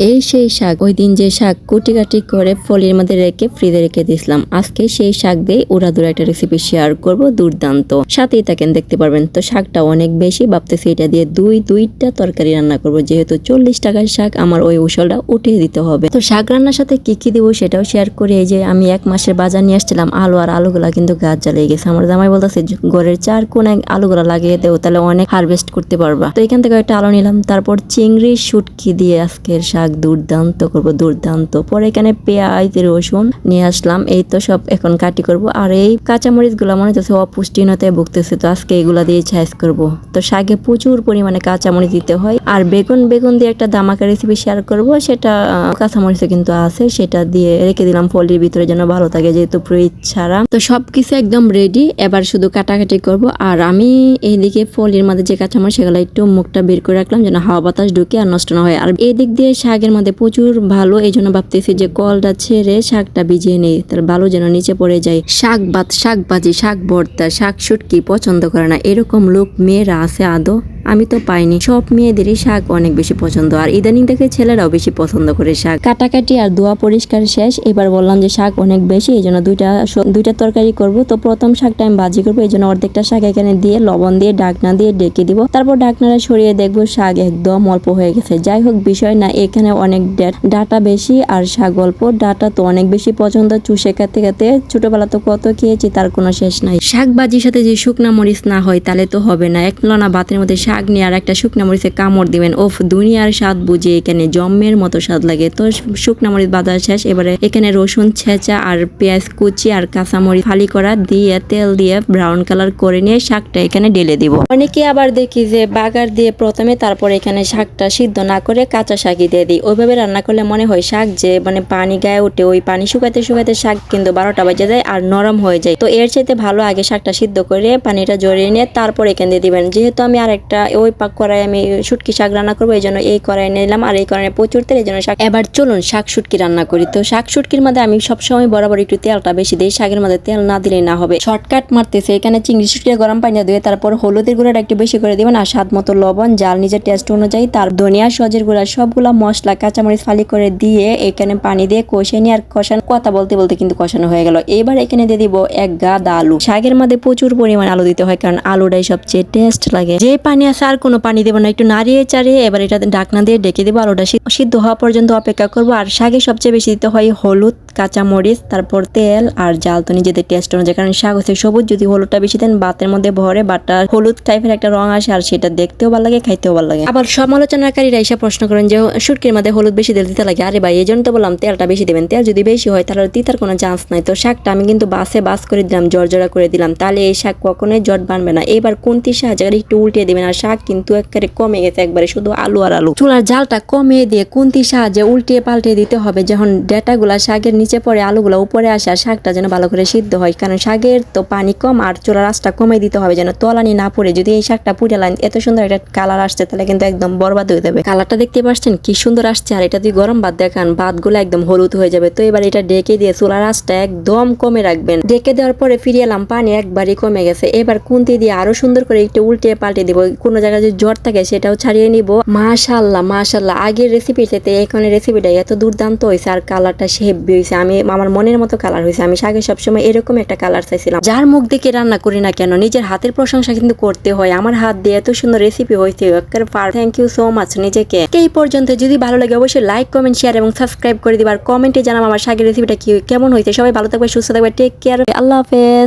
এই সেই শাক, ওই দিন যে শাক কুটি কাটি করে ফলির মধ্যে রেখে ফ্রিজে রেখে দিয়েছিলাম। আজকে সেই শাক দিয়ে উড়াদুরা একটা রেসিপি শেয়ার করব, দুর্দান্ত। সাথেই থাকেন, দেখতে পারবেন। তো শাকটা অনেক বেশি, ভাবতেছি এটা দিয়ে দুইটা তরকারি রান্না করব, যেহেতু 40 টাকার শাক আমার ওই উসলটা উঠিয়ে দিতে হবে। তো শাক রান্নার সাথে কি কি দিব সেটাও শেয়ার করে। এই যে আমি 1 মাসের বাজার নিয়ে আসছিলাম আলু, আর আলুগুলা কিন্তু গাছ জ্বালিয়ে গেছে। আমার জামাই বলতেছে ঘরের 4 কোনায় আলুগুলা লাগিয়ে দেও, তাহলে অনেক হারভেস্ট করতে পারবা। তো এখান থেকে একটা আলু নিলাম, তারপর চিংড়ি শুটকি দিয়ে আজকের শাক দুর্দান্ত করব, দুর্দান্ত। পরে এখানে পেঁয়াজ রসুন নিয়ে আসলাম, এই তো সব এখন কাটি করব। আর এই কাঁচামরিচ গুলা মনে হচ্ছে অপুষ্টিহীনতায় ভুগতেছে, তো আজকে এগুলা দিয়ে ছাইজ করব। তো শাকে প্রচুর পরিমাণে কাঁচামরিচ দিতে হয়। আর বেগুন দিয়ে একটা দামাকা রেসিপি শেয়ার করব, সেটা কাঁচামরিচে কিন্তু আছে, সেটা দিয়ে রেখে দিলাম ফলির ভিতরে যেন ভালো থাকে, যেহেতু ফ্রিজ ছাড়া। তো সবকিছু একদম রেডি, এবার শুধু কাটাকাটি করব। আর আমি এইদিকে ফলির মধ্যে যে কাঁচামরিচ সেগুলো একটু মুখটা বের করে রাখলাম যেন হাওয়া বাতাস ঢুকে আর নষ্ট না হয়। আর এই দিক দিয়ে শাকের মধ্যে প্রচুর ভালো, এই জন্য ভাবতেছি যে কলটা ছেড়ে শাকটা ভিজিয়ে নেই, তার ভালো যেন নিচে পড়ে যায়। শাক ভাত, শাক ভাজি, শাক ভর্তা, শাক শুটকি পছন্দ করে না এরকম লোক মেয়েরা আছে আদৌ? আমি তো পাইনি। সব মেয়েদেরই শাক অনেক বেশি পছন্দ, আর ইদানিং থেকে ছেলেরাও বেশি পছন্দ করে শাক। কাটাকাটি আর ধোয়া পরিষ্কার শেষ। এবার বললাম যে শাক অনেক বেশি, এই জন্য দুইটা তরকারি করব। তো প্রথম শাকটা আমি ভাজি করবো, এই জন্য অর্ধেকটা শাক এখানে দিয়ে লবণ দিয়ে ঢাকনা দিয়ে ডেকে দিব। তারপর ঢাকনাটা সরিয়ে দেখবো শাক একদম অল্প হয়ে গেছে। যাই হোক, বিষয় না, এখানে অনেক ডাটা বেশি আর শাক অল্প। ডাটা তো অনেক বেশি পছন্দ, চুষে খেতে খেতে ছোটবেলা তো কত খেয়েছি, তার কোনো শেষ নাই। শাক ভাজির সাথে যে শুকনা মরিচ না হয় তাহলে তো হবে না। এক লনা ভাতের মধ্যে শাক নিয়ে আর একটা শুকনা মরিচে কামড় দিবেন, ওফ, দুনিয়ার স্বাদ বুঝে এখানে জম্মের মতো স্বাদ লাগে। তো শুকনা মরিচ বাঁধা শেষ। এবারে এখানে রসুন ছেঁচা আর পেঁয়াজ কুচি আর কাঁচামরিচ ফালি করা দিয়ে তেল দিয়ে ব্রাউন কালার করে নিয়ে শাকটা এখানে ঢেলে দিব। অনেকে আবার দেখি যে বাগার দিয়ে প্রথমে, তারপর এখানে শাকটা সিদ্ধ না করে কাঁচা শাকই দিয়ে দিই। ওইভাবে রান্না করলে মনে হয় শাক যে পানি গায়ে উঠে, ওই পানি শুকাতে শুকাতে শাক কিন্তু 12টা বাজে যায় আর নরম হয়ে যায়। তো এর চাইতে ভালো আগে শাকটা সিদ্ধ করে পানিটা জড়িয়ে নিয়ে তারপর এখানে দিয়ে দিবেন। যেহেতু আমি আরেকটা ওই পাক করাই আমি শুটকি শাক রান্না করবো, এই জন্য এই কড়াই নিলাম, আর এই কড়াই প্রচুর তেল, এই জন্য শাক। এবার চলুন শাক শুটকি রান্না করি। তো শাক শুটকির মধ্যে আমি সবসময় বরাবর একটু তেলটা বেশি দিই, শাকের মধ্যে তেল না দিলেই না হবে। শর্টকাট মারতেছে, এখানে চিংড়ি শুটকিটা গরম পানি দিয়ে তারপর হলুদের গুঁড়াটা একটু বেশি করে দিবেন, আর স্বাদ মতো লবণ, জাল নিজের টেস্ট অনুযায়ী, তার ধনিয়া সজের গুঁড়া সবগুলা মশলা কাঁচামরিচ ফালি করে দিয়ে এখানে পানি দিয়ে কষে নিয়ে আর কষান, কথা বলতে বলতে কিন্তু কষানো হয়ে গেল। এবার এখানে দিয়ে দিব 1 গাদা আলু। শাকের মধ্যে প্রচুর পরিমাণ আলু দিতে হয়, কারণ আলুটাই সবচেয়ে টেস্ট লাগে। যে পানি আছে আর কোনো পানি দেবো না, একটু নাড়িয়ে চাড়িয়ে এবার এটা ঢাকনা দিয়ে ডেকে দেবো। আলুটা সিদ্ধ হওয়া পর্যন্ত অপেক্ষা করবো। আর শাকে সবচেয়ে বেশি দিতে হয় হলুদ, কাঁচামরিচ, তারপর তেল আর জাল তো নিজেদের টেস্ট অনুযায়ী, কারণ শাক হচ্ছে সবুজ, যদি হলুদটা বেশি দেন ভাতের মধ্যে ভরে বাটা হলুদ টাইপের একটা রং আসে, আর সেটা দেখতেও ভালো লাগে, খাইতেও ভালো লাগে। আবার সমালোচনাকারীরা এসে প্রশ্ন করেন যে শুটকির মধ্যে হলুদ বেশি দিতে লাগে। আরে ভাই, এই জন্য তো বললাম তেলটা বেশি দেবেন। তেল যদি বেশি হয় তাহলে তিতার কোনো চান্স নাই। তো শাকটা আমি কিন্তু বাস করে দিলাম, জর্জরা করে দিলাম, তাহলে এই শাক কখনোই জট বানবে না। এবার খুন্তির সাহায্যে একটু উল্টিয়ে দিবেন। আর শাক কিন্তু একেবারে কমে গেছে, একবারে শুধু আলু আর আলু। চুলার জালটা কমিয়ে দিয়ে খুন্তির সাহায্যে উল্টিয়ে পাল্টিয়ে দিতে হবে, যখন ডেটাগুলা শাকের নিচে পড়ে আলুগুলা উপরে আসে, আর শাকটা যেন ভালো করে সিদ্ধ হয়, কারণ শাকের তো পানি কম, আর চুলার আঁচটা কমিয়ে দিতে হবে যেন তলানি না পড়ে। যদি এই শাকটা পুড়ে লাইন এত সুন্দর একটা কালার আসছে, তাহলে কিন্তু একদম বরবাদ হয়ে যাবে। কালারটা দেখতে পাচ্ছেন কি সুন্দর আসছে, আর এটা দিয়ে গরম ভাত দেখান, ভাতগুলো একদম হলুদ হয়ে যাবে। তো এবার এটা ডেকে দিয়ে চুলার আঁচটা একদম কমে রাখবেন। ডেকে দেওয়ার পরে ফিরিয়ে এলাম, পানি একবারই কমে গেছে। এবার খুন্তি দিয়ে আরো সুন্দর করে একটু উল্টিয়ে পাল্টে দিব, কোনো জায়গায় যদি জ্বর থাকে সেটাও ছাড়িয়ে নিব। মাশাআল্লাহ মাশাআল্লাহ, আগের রেসিপির সাথে এখানে রেসিপিটা এত দুর্দান্ত হয়েছে, আর কালারটা হেভি হয়েছে। আমি আমার মনের মতো কালার হয়েছে। আমি শাকে সবসময় এরকম একটা কালার চাইছিলাম। যার মুখ দেখে রান্না করি না কেন, নিজের হাতের প্রশংসা কিন্তু করতে হয়। আমার হাত দিয়ে এত সুন্দর রেসিপি হয়েছে, থ্যাংক ইউ সো মাচ নিজেকে। এই পর্যন্ত যদি ভালো লাগে অবশ্যই লাইক, কমেন্ট, শেয়ার এবং সাবস্ক্রাইব করে দিবার। কমেন্টে জানাবো আমার শাকের রেসিপিটা কেমন হয়েছে। সবাই ভালো থাকবে, সুস্থ থাকবে, টেক কেয়ার, আল্লাহ হাফেজ।